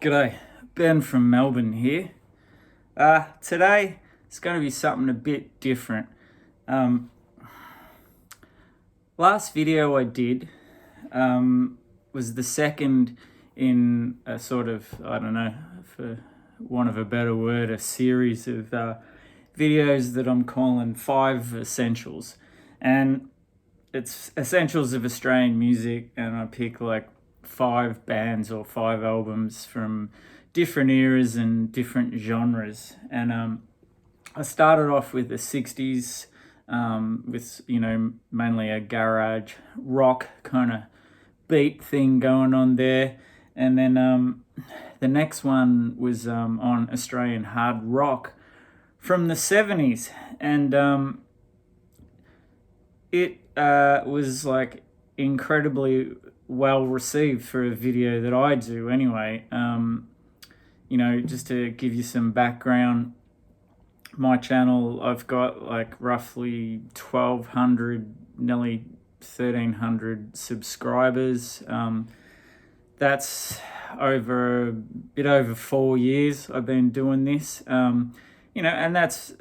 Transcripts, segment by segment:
G'day, Ben from Melbourne here. Today it's going to be something a bit different. Um, Last video I did was the second in a sort of, I don't know, for want of a better word, a series of videos that I'm calling 5 Essentials. And it's essentials of Australian music, and I pick like 5 bands or 5 albums from different eras and different genres. And I started off with the 60s, with mainly a garage rock kind of beat thing going on there, and then the next one was on Australian hard rock from the 70s, and it was like incredibly well received for a video that I do anyway. Just to give you some background, my channel, I've got like roughly 1,200, nearly 1,300 subscribers. That's over a bit over 4 years I've been doing this. And that's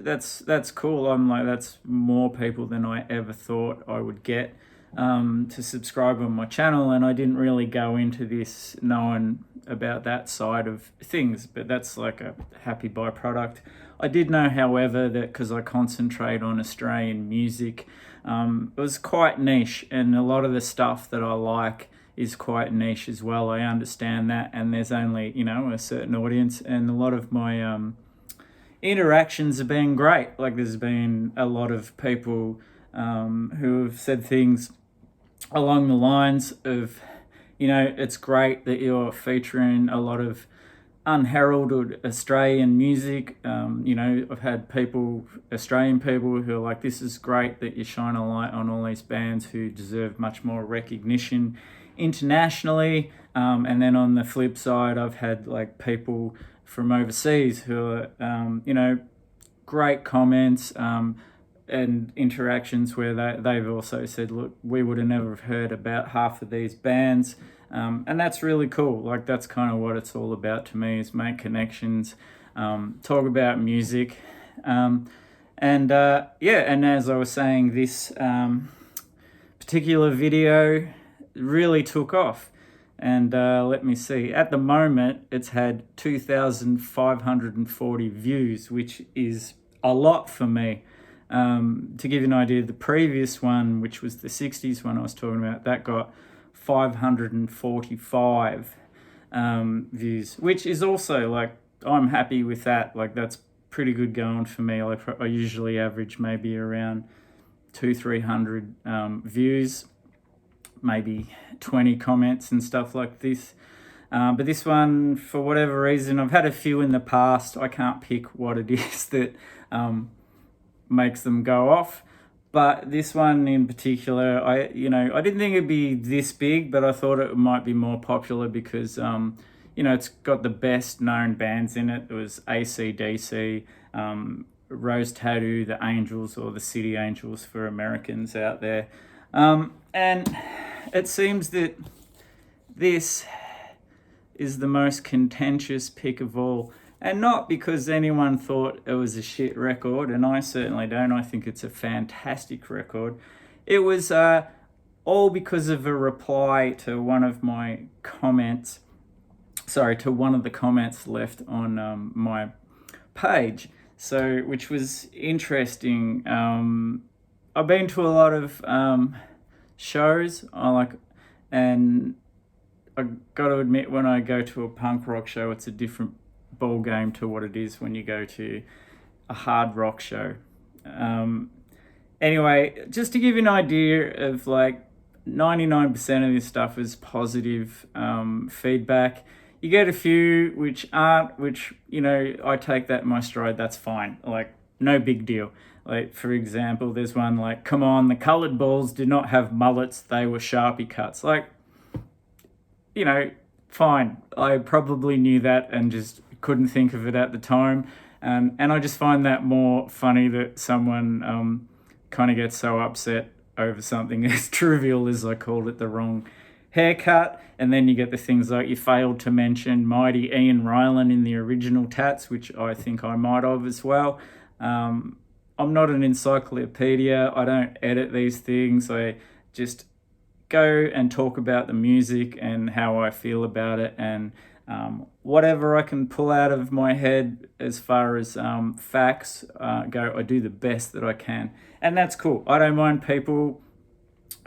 cool. I'm like, that's more people than I ever thought I would get to subscribe on my channel, and I didn't really go into this knowing about that side of things, but that's like a happy byproduct. I did know, however, that because I concentrate on Australian music, it was quite niche, and a lot of the stuff that I like is quite niche as well. I understand that, and there's only a certain audience, and a lot of my interactions have been great. Like, there's been a lot of people who have said things along the lines of, it's great that you're featuring a lot of unheralded Australian music. I've had Australian people who are like, this is great that you shine a light on all these bands who deserve much more recognition internationally. And then on the flip side, I've had like people from overseas who are, great comments and interactions where they've also said, look, we would have never heard about half of these bands. And that's really cool. Like, that's kind of what it's all about to me, is make connections, talk about music. And as I was saying, this particular video really took off. And let me see, at the moment it's had 2,540 views, which is a lot for me. To give you an idea, the previous one, which was the 60s one I was talking about, that got 545 views, which is also, like, I'm happy with that. Like, that's pretty good going for me. Like, I usually average maybe around 200-300 views, maybe 20 comments and stuff like this. But this one, for whatever reason, I've had a few in the past. I can't pick what it is that makes them go off. But this one in particular, I didn't think it'd be this big, but I thought it might be more popular because, it's got the best known bands in it. It was AC/DC, Rose Tattoo, the Angels, or the City Angels for Americans out there. And it seems that this is the most contentious pick of all. And not because anyone thought it was a shit record, and I certainly don't. I think it's a fantastic record. It was all because of a reply to one of my comments. To one of the comments left on my page. So, which was interesting. I've been to a lot of shows. And I got to admit, when I go to a punk rock show, it's a different ball game to what it is when you go to a hard rock show. Anyway, just to give you an idea of, like, 99% of this stuff is positive feedback. You get a few which aren't, which, I take that in my stride. That's fine. Like, no big deal. Like, for example, there's one like, come on, the coloured balls did not have mullets, they were Sharpie cuts. Like, fine. I probably knew that and just couldn't think of it at the time. And I just find that more funny that someone kind of gets so upset over something as trivial as I called it the wrong haircut, and then you get the things like you failed to mention mighty Ian Ryland in the original Tats, which I think I might have as well. I'm not an encyclopedia. I don't edit these things. I just go and talk about the music and how I feel about it, and whatever I can pull out of my head as far as facts go, I do the best that I can. And that's cool. I don't mind people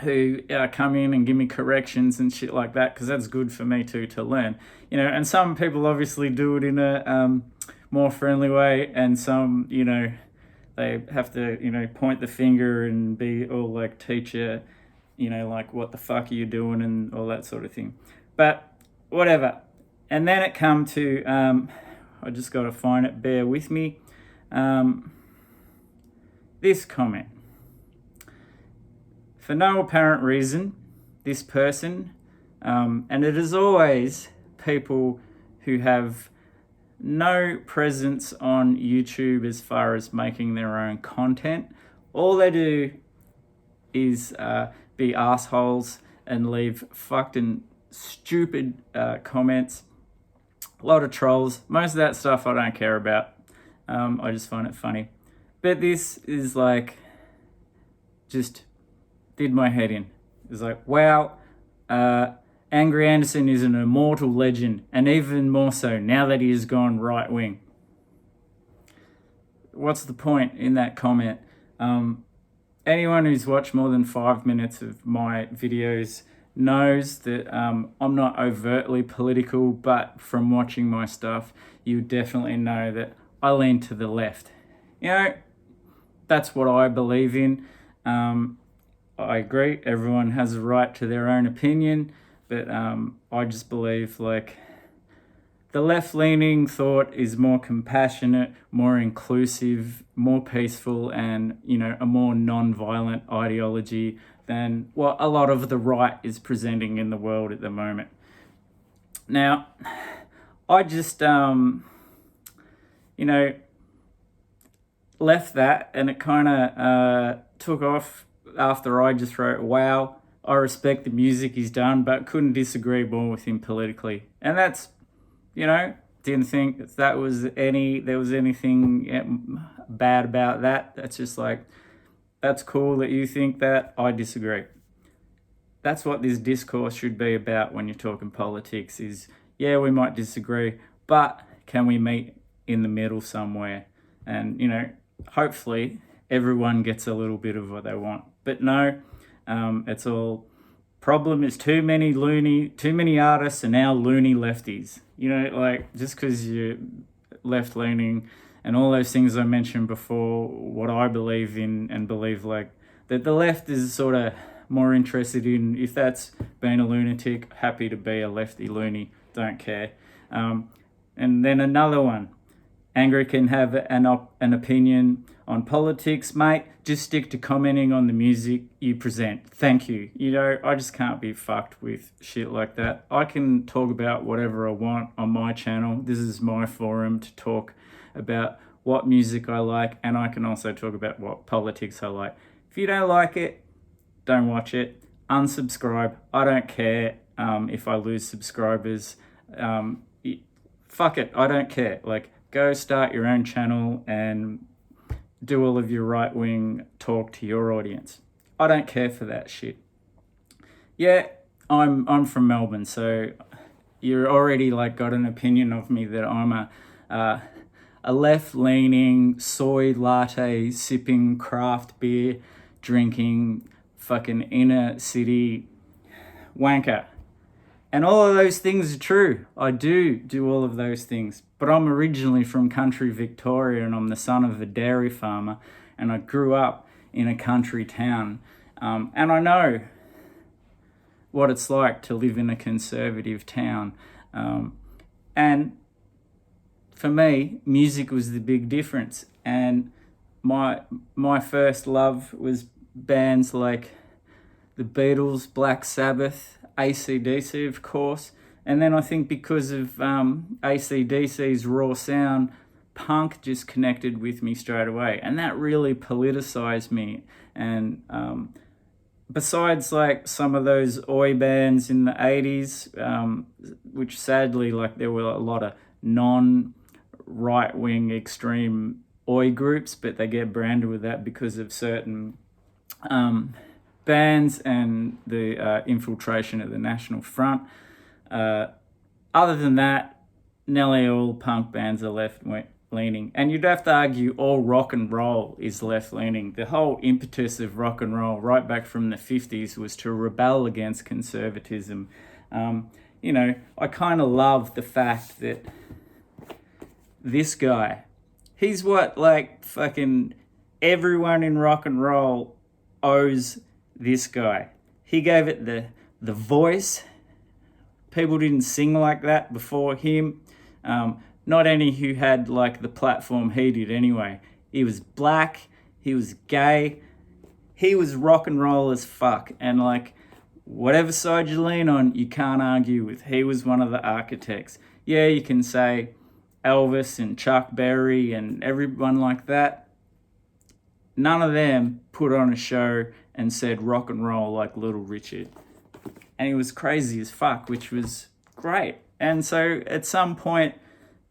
who come in and give me corrections and shit like that, because that's good for me too, to learn. And some people obviously do it in a more friendly way, and some, they have to, point the finger and be all like, teacher, like, what the fuck are you doing, and all that sort of thing. But whatever. And then it come to, I just got to find it, bear with me. This comment. For no apparent reason, this person, and it is always people who have no presence on YouTube as far as making their own content. All they do is be assholes and leave fucking stupid comments. A lot of trolls. Most of that stuff I don't care about. I just find it funny. But this is like, just did my head in. It's like, wow, Angry Anderson is an immortal legend, and even more so now that he has gone right wing. What's the point in that comment? Anyone who's watched more than 5 minutes of my videos knows that I'm not overtly political, but from watching my stuff, you definitely know that I lean to the left. That's what I believe in. I agree, everyone has a right to their own opinion, but I just believe like the left-leaning thought is more compassionate, more inclusive, more peaceful, and a more non-violent ideology than what a lot of the right is presenting in the world at the moment. Now, I just left that, and it kind of took off after I just wrote, wow, I respect the music he's done, but couldn't disagree more with him politically. And that's, didn't think there was anything bad about that. That's just like, that's cool that you think that. I disagree. That's what this discourse should be about when you're talking politics is, yeah, we might disagree, but can we meet in the middle somewhere? And, hopefully everyone gets a little bit of what they want. But no, it's all, problem is too many artists are now loony lefties. Like, just because you're left-leaning and all those things I mentioned before, what I believe in and believe like that the left is sort of more interested in, if that's being a lunatic, happy to be a lefty loony, don't care. And then another one, Angry can have an opinion on politics, mate. Just stick to commenting on the music you present. Thank you. I just can't be fucked with shit like that. I can talk about whatever I want on my channel. This is my forum to talk about what music I like, and I can also talk about what politics I like. If you don't like it, don't watch it. Unsubscribe. I don't care if I lose subscribers. Fuck it. I don't care. Like, go start your own channel and do all of your right-wing talk to your audience. I don't care for that shit. Yeah, I'm from Melbourne, so you're already like got an opinion of me that I'm a left-leaning, soy latte sipping, craft beer drinking, fucking inner city wanker. And all of those things are true. I do all of those things. But I'm originally from country Victoria, and I'm the son of a dairy farmer, and I grew up in a country town. And I know what it's like to live in a conservative town. And for me, music was the big difference. And my first love was bands like the Beatles, Black Sabbath, AC/DC, of course. And then I think because of AC/DC's raw sound, punk just connected with me straight away. And that really politicized me. And besides like some of those oi bands in the 80s, which sadly, like, there were a lot of non right wing extreme oi groups, but they get branded with that because of certain bands and the infiltration of the National Front. Other than that, nearly all punk bands are left leaning. And you'd have to argue all rock and roll is left leaning. The whole impetus of rock and roll, right back from the 50s, was to rebel against conservatism. I kind of love the fact that this guy, he's what, like, fucking everyone in rock and roll owes this guy. He gave it the voice. People didn't sing like that before him. Not any who had like the platform he did anyway. He was black, he was gay, he was rock and roll as fuck. And like, whatever side you lean on, you can't argue with. He was one of the architects. Yeah, you can say Elvis and Chuck Berry and everyone like that. None of them put on a show and said rock and roll like Little Richard. And he was crazy as fuck, which was great. And so at some point,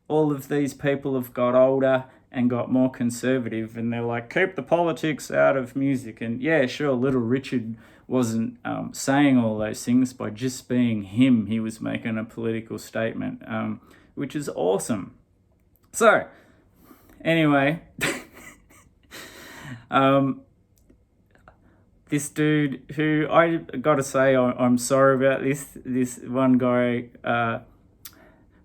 all of these people have got older and got more conservative, and they're like, keep the politics out of music. And yeah, sure, Little Richard wasn't saying all those things. By just being him, he was making a political statement, which is awesome. So, anyway, this dude who, I gotta say, I'm sorry about this one guy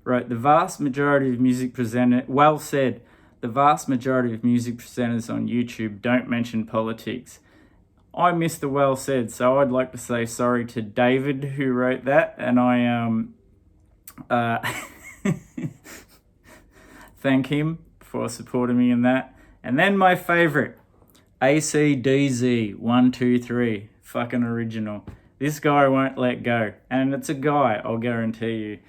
wrote, the vast majority of music presenters, well said, the vast majority of music presenters on YouTube don't mention politics. I missed the well said, so I'd like to say sorry to David who wrote that, and I thank him for supporting me in that. And then my favorite, ACDZ123, fucking original. This guy won't let go, and it's a guy, I'll guarantee you.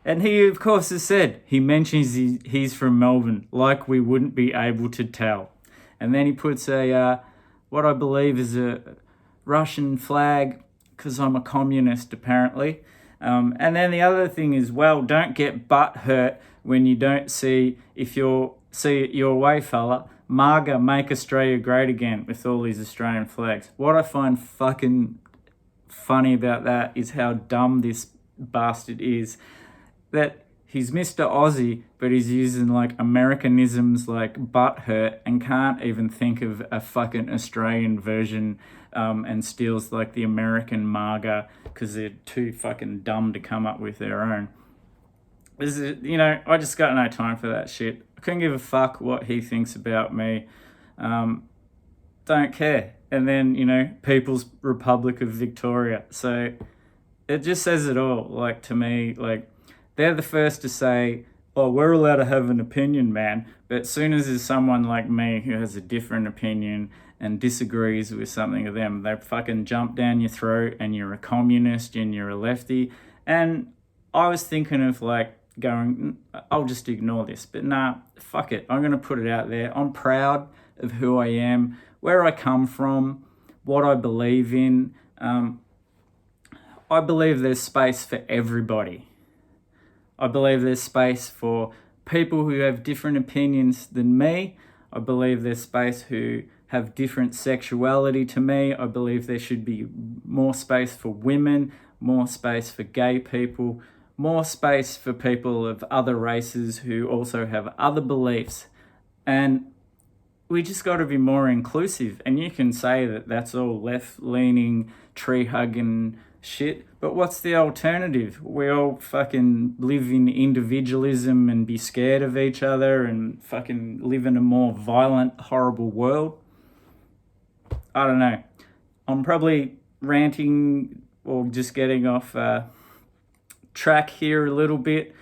And he, of course, has said, he mentions he's from Melbourne, like we wouldn't be able to tell. And then he puts what I believe is a Russian flag, because I'm a communist, apparently. And then the other thing is, well, don't get butt hurt when you don't see it your way, fella. MAGA, make Australia great again, with all these Australian flags. What I find fucking funny about that is how dumb this bastard is. That he's Mr. Aussie, but he's using like Americanisms like butt hurt and can't even think of a fucking Australian version, and steals like the American MAGA because they're too fucking dumb to come up with their own. I just got no time for that shit. I couldn't give a fuck what he thinks about me. Don't care. And then, People's Republic of Victoria. So it just says it all, like, to me. Like, they're the first to say, oh, we're allowed to have an opinion, man. But as soon as there's someone like me who has a different opinion and disagrees with something of them, they fucking jump down your throat and you're a communist and you're a lefty. And I was thinking of like going, I'll just ignore this. But nah, fuck it. I'm going to put it out there. I'm proud of who I am, where I come from, what I believe in. I believe there's space for everybody. I believe there's space for people who have different opinions than me. I believe there's space who have different sexuality to me. I believe there should be more space for women, more space for gay people, more space for people of other races who also have other beliefs. And we just got to be more inclusive. And you can say that that's all left-leaning, tree-hugging shit, but what's the alternative? We all fucking live in individualism and be scared of each other and fucking live in a more violent, horrible world. I don't know. I'm probably ranting or just getting off track here a little bit,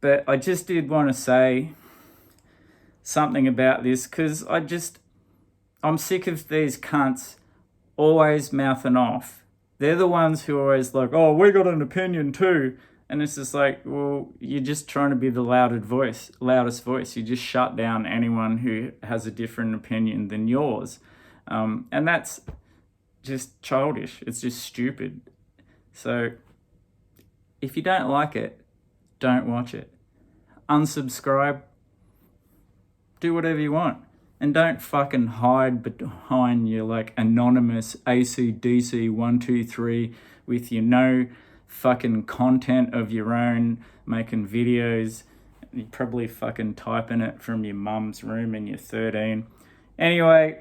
but I just did want to say something about this because I'm sick of these cunts always mouthing off. They're the ones who are always like, oh, we got an opinion too. And it's just like, well, you're just trying to be the loudest voice. You just shut down anyone who has a different opinion than yours. And that's just childish. It's just stupid. So if you don't like it, don't watch it. Unsubscribe. Do whatever you want. And don't fucking hide behind your like anonymous ACDC123 with your no fucking content of your own, making videos. You're probably fucking typing it from your mum's room and you're 13. Anyway,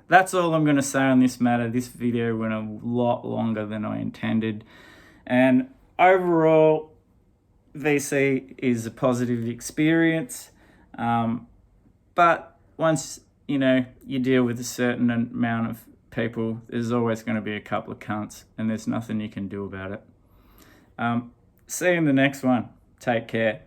that's all I'm going to say on this matter. This video went a lot longer than I intended. And overall, VC is a positive experience. But once, you deal with a certain amount of people, there's always going to be a couple of cunts, and there's nothing you can do about it. See you in the next one. Take care.